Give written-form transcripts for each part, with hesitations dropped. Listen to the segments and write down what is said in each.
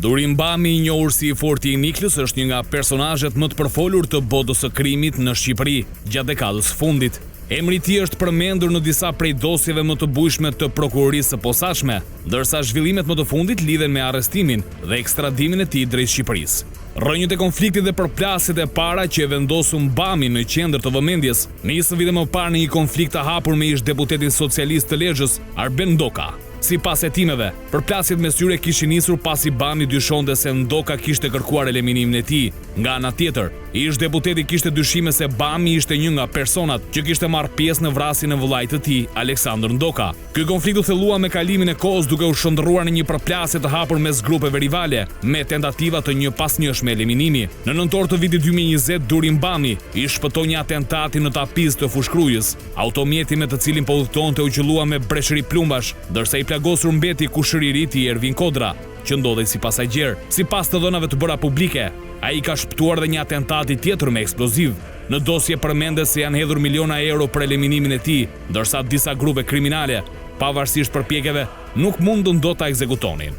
Durim Bami, i njohur si Forti i Niklës, është një nga personazhet më të përfolur të botës së krimit në Shqipëri gjatë dekadës së fundit. Emri i tij është përmendur në disa prej dosjeve më të bujshme të prokurorisë së posaçme, ndërsa zhvillimet më të fundit lidhen me arrestimin dhe ekstradimin e tij drejt Shqipërisë. Rrënjët e konfliktit dhe përplasjet e para që e vendosën Bami në qendër të vëmendjes, nisën vite më parë në një konflikt të hapur me ish deputetin socialist të Lezhës, Arben Ndoka. Sipas hetimeve, përplasjet mes tyre kishin nisur pasi Bami dyshonte se Ndoka kishte kërkuar eliminimin e tij. Nga ana tjetër, ish deputeti kishte dyshime se Bami ishte një nga personat që kishte marrë pjesë në vrasjen e vëllait të tij, Aleksandr Ndoka. Ky konflikt u thellua me kalimin e kohës duke u shndërruar në një përplasje të hapur mes grupeve rivale, me tentativa të njëpasnjëshme eliminimi. Në nëntor të vitit 2020, Durim Bami i shpëtoi një atentati në tapizë të Fushkrujës. Automjeti me të cilin po udhëtonte u qellua me breshëri plumbash, ndërsa i plagosur mbeti kushëriri i Ervin Kodra, që ndodhej si pasagjer. Sipas të dhënave të bëra publike, ai ka shpëtuar dhe një atentati tjetër me eksploziv. Në dosje përmendet se janë hedhur miliona euro për eliminimin e tij, ndërsa disa grupe kriminale, pavarësisht përpjekjeve, nuk mundën dot ta ekzekutonin.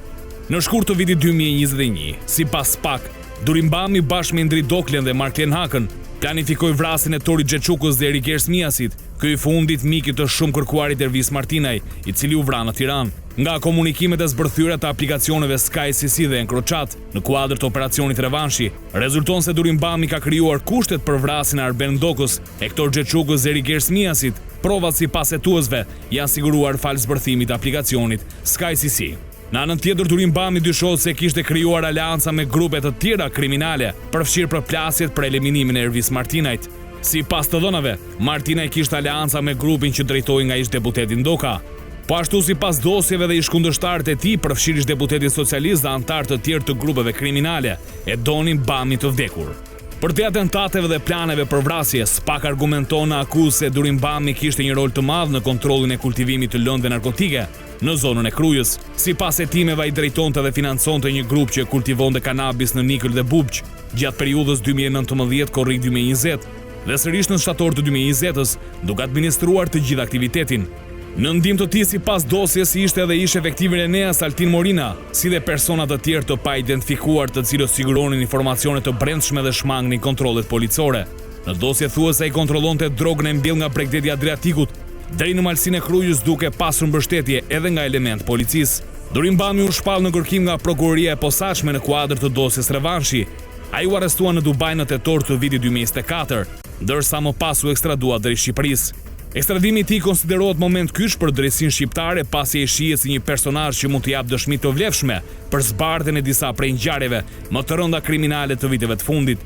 Në shkurt të vitit 2021, sipas SPAK, Durim Bami bashkë me Indri Doklen dhe Marklen Hakën planifikoi vrasjen e Torit Xhexhukës dhe Erikers Miasit, ky i fundit mik i të shumë kërkuarit Ervis Martinaj, i cili u vra në Tiranë. Nga komunikimet e zbërthyera të aplikacioneve Sky CC dhe Encrochat në kuadër të operacionit Revanshi, rezulton se Durim Bami ka krijuar kushtet për vrasjen e Arben Ndokës, Ektor Xhexhukës dhe Erikers Miasit. Provat sipas hetuesve janë siguruar fal zbërthimit të aplikacionit Sky CC. Në anën tjetër, Durim Bami dyshohet se kishte krijuar aleanca me grupe të tjera kriminale, përfshirë përplasjet për eliminimin e Ervis Martinajt. Sipas të dhënave, Martinaj kishte aleanca me grupin që drejtohej nga ish deputeti Ndoka. Po ashtu sipas dosjeve dhe ish kundërshtarët e tij, përfshirë ish deputetin socialist dhe anëtar të tjerë të grupeve kriminale, e donin Bami të vdekur. Për te atentateve dhe planeve për vrasje, SPAK argumenton në akuzë se Durim Bami kishte një rol të madh në kontrollin e kultivimit të lëndëve narkotike në zonën e Krujës. Sipas hetimeve, ai drejtonte dhe financonte një grup që kultivonte kanabis në Nikël dhe Bubq gjatë periudhës 2019-2020 dhe sërish në shtator të 2020-s, duke administruar të gjithë aktivitetin. Në ndihmë të tij sipas dosjes ishte edhe ish efektivi Eneas Altin Morina, si dhe persona të tjerë të pa-identifikuar të cilët siguronin informacione të brendshme dhe shmangnin kontrollet policore. Në dosje thuhet se ai kontrollonte drogën e mbjellë nga Bregdeti Adriatikut deri në malsinë e Krujës duke pasur mbështetje edhe nga element policisë. Durim Bami u shpall në kërkim nga prokuroria e posaçme në kuadër të dosjes Revanshi. Ai u arrestua në Dubai në tetor të vitit 2024, ndërsa më pas u ekstradua drejt Shqipërisë. Ekstradimi i tij konsiderohet moment kyç për drejtsinë shqiptare pasi ai shihet si një personazh që mund të jap dëshmi të vlefshme për zbardhjen e disa prej ngjarjeve më të rënda kriminale të viteve të fundit.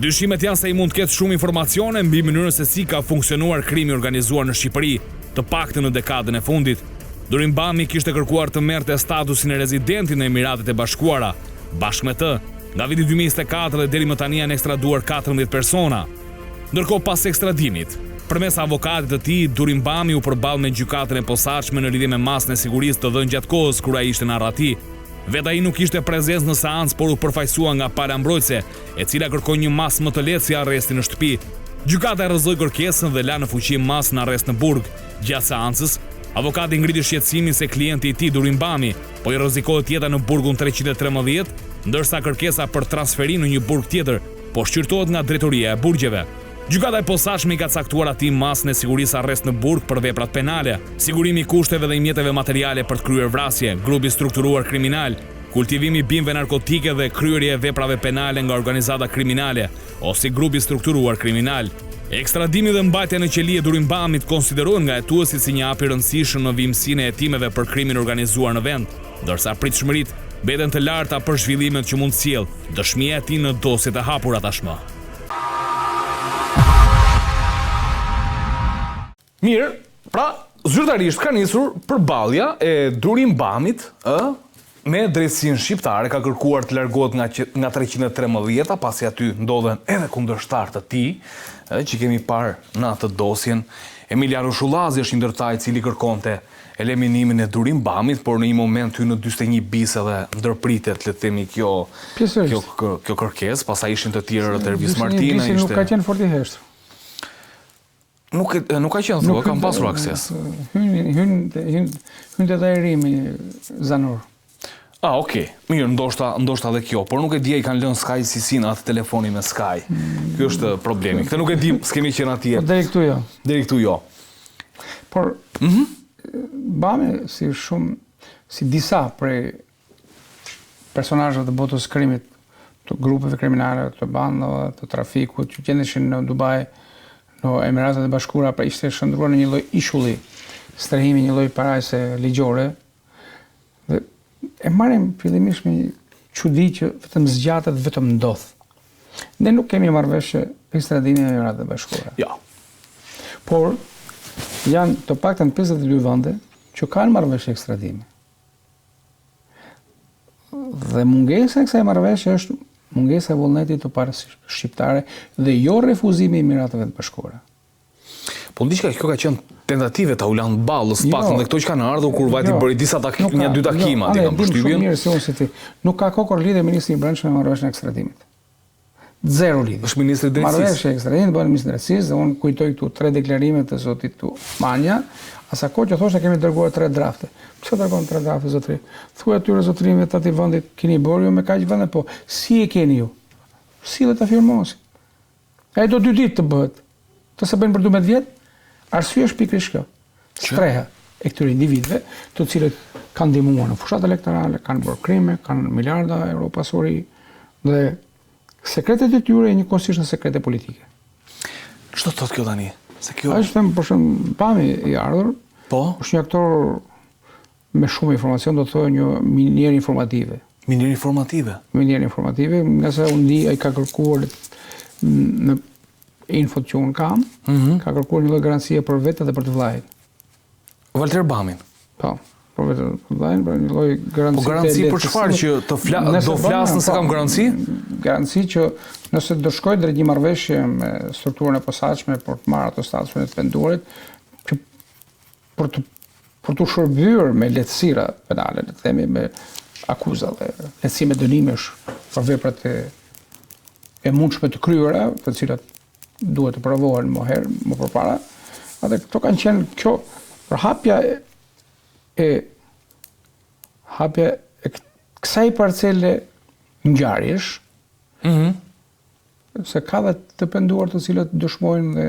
Dyshimet janë se ai mund të ketë shumë informacione mbi mënyrën se si ka funksionuar krimi organizuar në Shqipëri, të paktën në dekadën e fundit. Durim Bami kishte kërkuar të merrte statusin e rezidentit në Emiratet e Bashkuara. Bashkë me të, nga viti 2024 dhe deri më tani janë ekstraduar 14 persona. Ndërkohë pas ekstradimit, përmes avokatit të tij, Durim Bami u përball me gjykatën e posaçme në lidhje me masën e sigurisë të dhënë gjatë kohës kur ai ishte në arrati. Vetë ai nuk ishte prezencë në seancë, por u përfaqësua nga palambrojtëse, e cila kërkoi një masë më të lehtë si arresti në shtëpi. Gjykata e rrëzoi kërkesën dhe la në fuqi masën në arrest në burg. Gjatë seancës, avokati ngriti shqetësimin se klienti i tij, Durim Bami, po i rrezikohet jeta në burgun 313, ndërsa kërkesa për transferim në një burg tjetër po shqyrtohet nga drejtoria e burgjeve. Gjykata e posaçme i ka caktuar atij masën e sigurisë arrest në burg për veprat penale, sigurimi i kushteve dhe i mjeteve materiale për të kryer vrasje, grupi strukturuar kriminal, kultivimi bimëve narkotike dhe kryerje e veprave penale nga organizata kriminale ose grupi strukturuar kriminal. Ekstradimi dhe mbajtja në qeli e Durim Bamit konsiderohen nga hetuesit si një hap i rëndësishëm në vimësinë e hetimeve për krimin organizuar në vend, ndërsa pritshmëritë mbeten të larta për zhvillimet që mund të sjellë dëshmia e tij në dosjet e hapura tashmë. Mirë, pra, zyrtarisht ka nisur përballja e Durim Bamit, me drejtsinë shqiptare, ka kërkuar të largohet nga 313 pasi aty ndodhen edhe kundërshtar të tij, që kemi parë në atë dosjen. Emiliano Shullazi është një ndërtar i cili kërkonte eliminimin e Durim Bamit, por në një moment hyn në 41 bis edhe ndërpritet, le të themi, kjo kërkesë, pastaj ishin të tjerë Ervis Martina, ishte. Nuk ka qenë fort i heshtër. Nuk ka qenë thua, kam pasur akses. Hyn të dajrimi zanor. Okej. Mirë, ndoshta edhe kjo, por nuk e di ai kanë lënë Sky CC në atë telefoni me Sky. Ky është problemi. Këtë nuk e di, s'kemi qenë atje. Deri këtu jo. Deri këtu jo. Por Bami si disa prej personazheve të botës së krimit, të grupeve kriminale, të bandave, të trafikut, që gjendeshin në Dubai, në Emiratet e Bashkuara, pra ishte shndruar në një lloj ishulli, strehimi, një lloj parajse ligjore. Dhe e marrim fillimisht me një çudi që vetëm zgjatet, vetëm ndodh. Ne nuk kemi marrëveshje ekstradimin e Emiratet e Bashkuara. Ja. Por janë të paktën 52 vende që kanë marrëveshje ekstradimi. Dhe mungesa e kësaj marrëveshje është mungesa e vullnetit të parës shqiptare dhe jo refuzimi i Emirateve të Bashkuara. Po diçka kjo ka qenë tentative ta ulan ballës, paktën dhe këto që kanë ardhur kur vajti bëri disa një dy takima aty kanë përshtypjen. Mirë se unë si ti. Nuk ka kokor lidhje ministri i brendshëm me marrëveshjen e ekstradimit. Zero lidhje. Është ministri i drejtësisë. Marrëveshja e ekstradimit bën ministri i drejtësisë dhe unë kujtoj këtu 3 deklarime të zotit tu Manja, asa kohë që thoshte kemi dërguar 3 drafte. Pse dërgon 3 drafte zotri? Thuaj atyre zotrimeve të atij vendi keni bërë ju me kaq vende, po si e keni ju? Sillet ta firmosin. Ai do 2 ditë të bëhet. Të se bëjnë për 12 vjet? Arsye është pikërisht kjo. Streha e këtyre individëve, të cilët kanë ndihmuar në fushat elektorale, kanë bërë krime, kanë miliarda euro pasuri dhe sekretet e tyre njëkohësisht në sekrete politike. Ç'do thotë kjo tani? Se kjo është them për shemb Bami i ardhur. Po. Është një aktor me shumë informacion, do të thojë një minier informative. Minier informative. Minier informative, nëse unë di ai ka kërkuar në infot që unë kam, ka kërkuar një lloj garancie për vetë dhe për të vllajin. Walter Bamin. Po, për vetë dhe për vllajin, për një lloj garancie. Po garanci për çfarë që do flas nëse kam garanci? Garanci që nëse do shkoj drejt një marrëveshje me strukturën e posaçme për të marrë ato statusin e të penduarit, që për të shërbyer me lehtësira penale, le të themi me akuza dhe lehtësime dënimesh për veprat e mundshme të kryera, të cilat duhet të provohen më përpara. Atë këto kanë qenë kjo hapja e kësaj parcele ngjarjesh, se ka dhe të penduar të cilët dëshmojnë dhe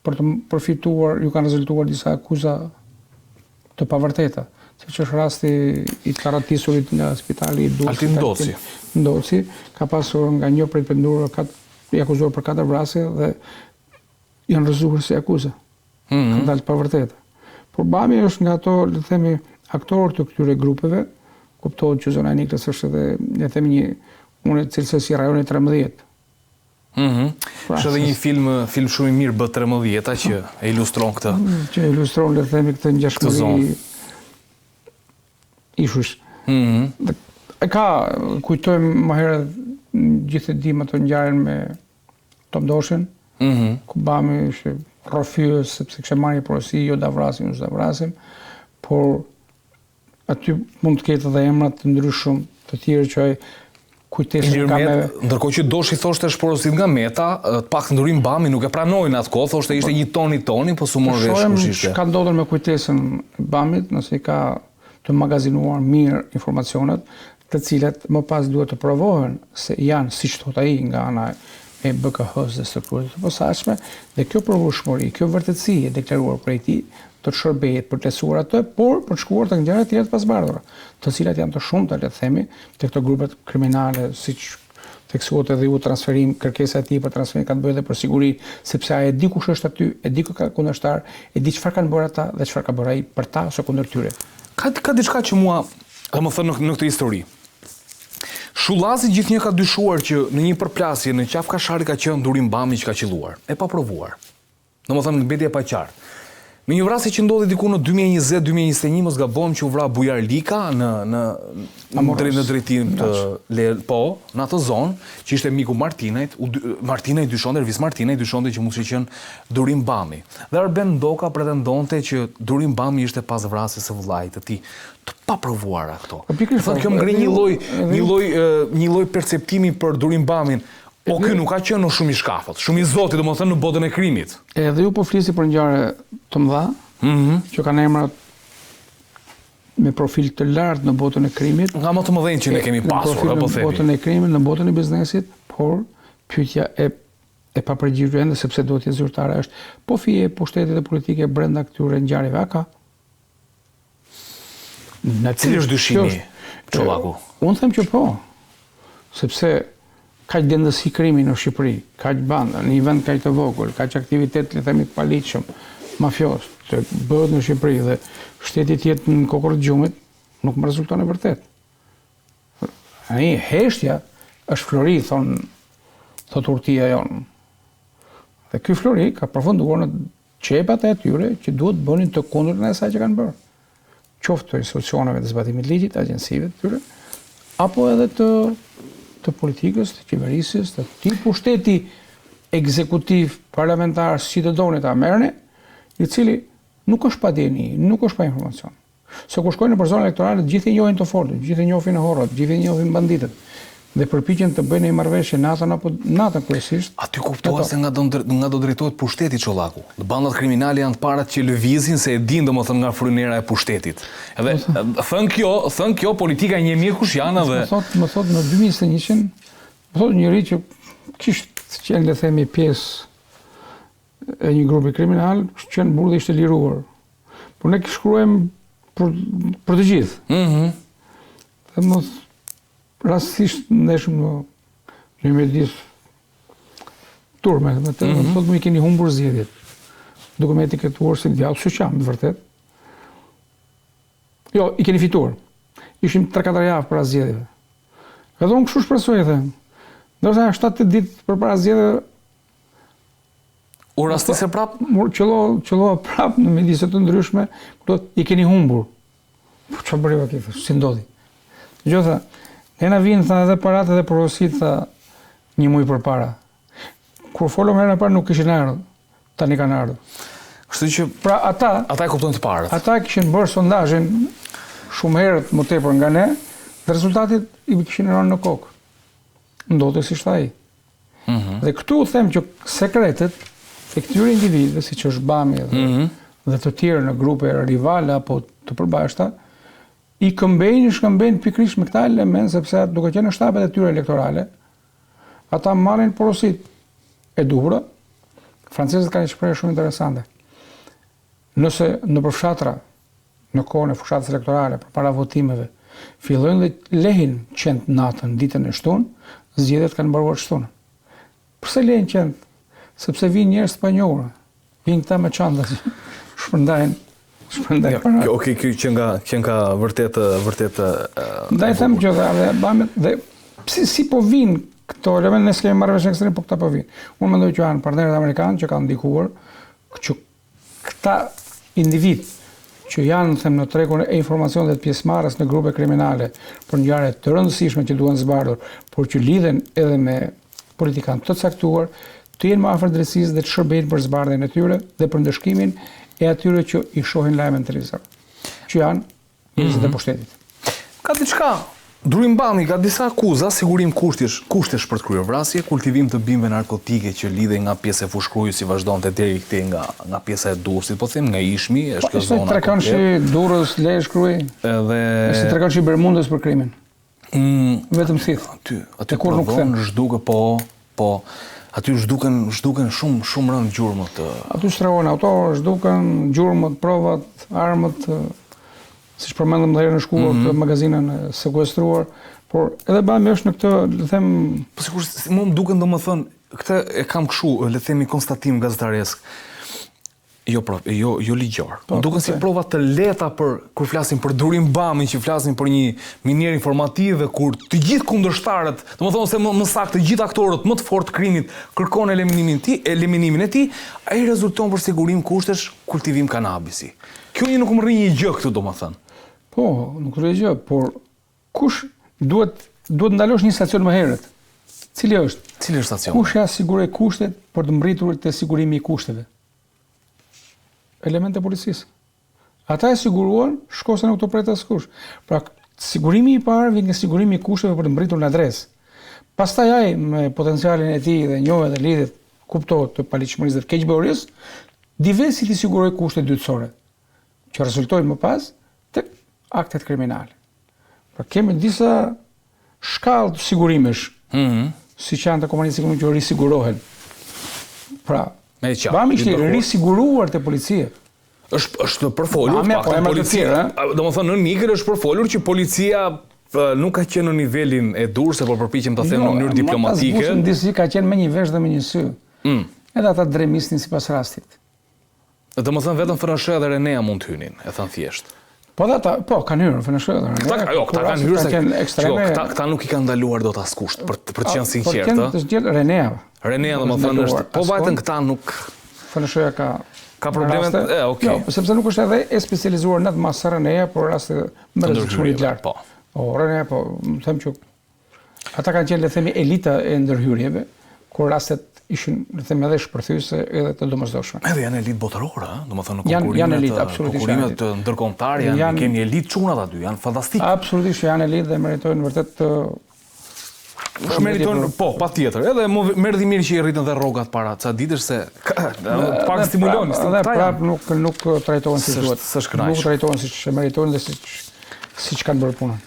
për të përfituar, ju kanë rezultuar disa akuza të pavërteta, siç është rasti i karatisurit nga spitali i Altin Ndoci, ka pasur nga një prej pendurëve i akuzuar për 4 vrasje dhe janë rrëzuar si akuza. Kanë dalë pavërteta. Por Bami është nga ato, le të themi, aktorë të këtyre grupeve, kuptohet që zona e Niklës është edhe, le të themi, një cilësisht si rajoni 13. Është edhe një film shumë i mirë B13 që e ilustron këtë. Që ilustron, le të themi, këtë ngjashmëri ishush. E ka, kujtojmë më herët gjithë e dim ato ngjarjen me Tom Doshin, ku Bami ishte rrëfyes sepse kishte marrë porosi, jo da vrasim, por aty mund të ketë edhe emra të ndryshëm të tjerë që ai kujtesin ka me... Ndërkohë që Doshi thoshte është porosit nga Meta, të pak të ndurim Bami nuk e pranojnë atë kohë, thoshte ishte një toni, po su morë vesh kush ishte. Ka ndodhur me kujtesën e Bamit, nëse ka të magazinuar mirë informacionet, të cilat më pas duhet të provohen se janë, siç thot ai, nga ana e BKH-s dhe strukturës të posaçme, dhe kjo provueshmëri, kjo vërtetësi e deklaruar prej tij, të shërbehet për të lesuar atë, por për të shkuar tek ngjarje të tjera të pasbardhura, të cilat janë të shumta, le të themi, tek këto grupet kriminale, siç theksuohet edhe u transferim, kërkesa e tij për transferim kanë bërë edhe për siguri, sepse ai e di kush është aty, e di ku ka kundërshtar, e di çfarë kanë bërë ata dhe çfarë ka bërë ai për ta ose kundër tyre. Ka diçka që mua, domethënë në këtë histori. Shullazi gjithnjë ka dyshuar që në një përplasje në qaf Kashari ka qenë Durim Bami që ka qelluar, e pa provuar. Domethënë mbeti e paqartë. Në një vrasje që ndodhi diku në 2020-2021, mos gabojmë, që u vra Bujar Lika në drejtim të në atë zonë, që ishte miku Martinajt, Martinaj dyshonte, Ervis Martinaj dyshonte që mos i qenë Durim Bami. Dhe Arben Ndoka pretendonte që Durim Bami ishte pas vrasjes së vëllait të tij. Të paprovuara këto. Thotë kjo ngri një lloj perceptimi për Durim Bamin. Po ky nuk ka qenë shumë i shkafët, shumë i zotit, domethënë në botën e krimit. Edhe ju po flisi për ngjarje të mëdha, që kanë emra me profil të lartë në botën e krimit. Nga më të mëdhenj që ne kemi pasur, apo Në themi. botën e krimit, në botën e biznesit, por pyetja e papërgjigjur ende sepse duhet të jetë zyrtare është po fije pushtetit dhe politike brenda këtyre ngjarjeve ka? Cili është dyshimi, Çollaku? Unë them që po, sepse kaq dendësi krimi në Shqipëri, kaq banda, në një vend kaq të vogël, kaq aktivitet, le themi, të paligjshëm, mafios, që bëhet në Shqipëri dhe shteti të jetë në kokën e gjumit, nuk më rezulton e vërtet. Ai heshtja është flori, thot urtia jonë. Dhe ky flori ka përfunduar në çepat e tyre që duhet bënin të kundërtën e asaj që kanë bërë. Qoftë të institucioneve të zbatimit ligjit, agjensive të tyre, apo edhe të politikës, të qeverisjes, të këtij pushteti ekzekutiv, parlamentar, si të doni ta merrni, i cili nuk është pa dieni, nuk është pa informacion. Se kur shkojnë në zonë elektorale, gjithë i njohin të fortë, gjithë i njohin horrot, gjithë i njohin banditët. Dhe përpiqen të bëjnë një marrëveshje natën kryesisht. Aty kuptohet se nga do drejtohet pushteti, Çollaku. Bandat kriminale janë të parat që lëvizin se e din domethënë nga frynera e pushtetit. Edhe thën kjo politika e një mjekush janë edhe Më thot në 2021, më thot njëri që kishte qenë, le themi, pjesë e një grupi kriminal, qenë burrë dhe ishte liruar. Por ne shkruajmë për të gjithë. Dhe më rastisht ndeshëm në midis turme, më thotë më i keni humbur zgjedhjet. Duke me etiketuar si djallë shëqam, në vërtet. Jo, i keni fituar. Ishim 3-4 javë para zgjedhjeve. Edhe unë kështu shpresoj, them. Ndërsa 7-8 ditë përpara zgjedhjeve u rastise prap? Qëllova prap në mjedise të ndryshme, i keni humbur. Po çfarë bëriva këtë? Si ndodhi? Gjitha, ne na vinë edhe paratë dhe porosit një muaj përpara. Kur folëm herën e parë nuk kishin ardhur, tani kanë ardhur. Kështu që pra ata e kuptojnë të parët. Ata kishin bërë sondazhin shumë herët më tepër nga ne, dhe rezultatit i kishin rënë në kokë. Ndodhi siç tha ai. Dhe këtu them që sekretet e këtyre individëve, siç është Bami dhe të tjerë në grupe rivale apo të përbashkëta, i shkëmbejnë pikërisht me këta element, sepse duke qenë në shtapet e tyre elektorale, ata marrin porosit e duhura. Francezët kanë një shprehje shumë interesante. Nëse në përfshatra, në kohën e fushatës elektorale, përpara votimeve, fillojnë dhe lehin qend natën, ditën e shtunë, zgjedhjet kanë mbaruar shtunën. Pse lehin qend? Sepse vinë njerëz të panjohur, vinë këta me çanta, shpërndajnë Kjo që nga vërtet ndaj them që dhe si po vinë këto element, ne s'kemi marrë vesh ekstrem, po këta po vinë. Unë mendoj që janë partnerët amerikanë që kanë ndikuar që këta individ që janë në tregun e informacionit dhe të pjesëmarrjes në grupe kriminale për ngjarje të rëndësishme që duhen zbardhur, por që lidhen edhe me politikanë të caktuar, të jenë më afër drejtësisë dhe të shërbejnë për zbardhjen e tyre dhe për ndëshkimin e atyre që i shohin lajmen të rizër, që janë njerëzit e pushtetit. Ka diçka, Durim Bami ka disa akuza, sigurim kushtesh për të kryer vrasje, kultivim të bimëve narkotike që lidhe nga pjesë e Fushkrujut si vazhdonte deri këtej nga pjesa e Durrësit, po them nga Ishmi, është kjo zona. Është trekanshi Durrës, Lezhë, Krujë. Është trekanshi Bermundës për krimin. Vetëm thith. Aty kur nuk them zhduke po aty zhduken shumë rënd gjurmët. Aty shtrehojnë auto, zhduken gjurmët, provat, armët, siç përmendëm dhe herën e shkuar të magazinën e sekuestruar, por edhe Bami është në këtë, le them, po sigurisht më duken domethënë, këtë e kam kështu, le themi konstatim gazetaresk. Jo ligjor. Duken si prova të lehta për kur flasim për Durim Bamin, që flasim për një minier informativ dhe kur të gjithë kundërshtarët, domethënë se më saktë të gjithë aktorët më të fortë krimit kërkon eliminimin e tij, ai rezulton për sigurim kushtesh kultivim kanabisi. Kjo nuk më rri një gjë këtu domethënë. Po, nuk rri gjë, por kush duhet ndalosh një stacion më herët? Cili është stacioni? Kush ja siguroi kushtet për të mbërritur te sigurimi i kushteve? Elemente policisë. Ata e siguruan, shkosën nuk të pretë askush. Pra, sigurimi i parë vjen nga sigurimi i kushteve për të mbërritur në adresë. Pastaj ai me potencialin e tij dhe njohje dhe lidhet, kuptohet të paligjshmërisë dhe të keqbërjes, diversi i siguroi kushtet dytësore, që rezultojnë më pas tek aktet kriminale. Pra kemi disa shkallë të sigurimesh, si që janë të komunistikë që risigurohen. Pra, Bami ishte risiguruar të policia. është përfolur, domethënë në Niger është përfolur që policia nuk ka qenë në nivelin e dur, se po përpiqem ta them në mënyrë diplomatike. Jo, disi ka qenë me një vesh dhe me një sy. Edhe ata dremisnin sipas rastit. Domethënë vetëm FNSH dhe Renea mund të hynin, e thënë thjesht. Po kanë hyrë FNSH dhe Renea. Këta kanë hyrë këta nuk I kanë ndaluar dot askusht, për të qenë sinqert. Po të zgjedh Renea. Renea domethënë është, po vajtën këta nuk FNSH ka problemet, okay. Jo, sepse nuk është edhe e specializuar në mas Renea, por raste më rrezikshme të lartë. Po, Renea, po, më them që ata kanë qenë, le themi, elita e ndërhyrjeve, kur rastet ishin, le themi, edhe shpërthyese edhe të domosdoshme. Edhe janë elitë botërore, domethënë në konkurimet të ndërkombëtar, kemi elitë çunat aty, janë fantastik. Absolutisht janë elitë dhe meritojnë vërtet meritojnë, po, patjetër. Edhe më erdhi mirë që I rritën dhe rrogat para ca ditësh se pak stimulon. Edhe prap nuk trajtohen si duhet. Nuk trajtohen siç meritojnë dhe siç kanë bërë punën.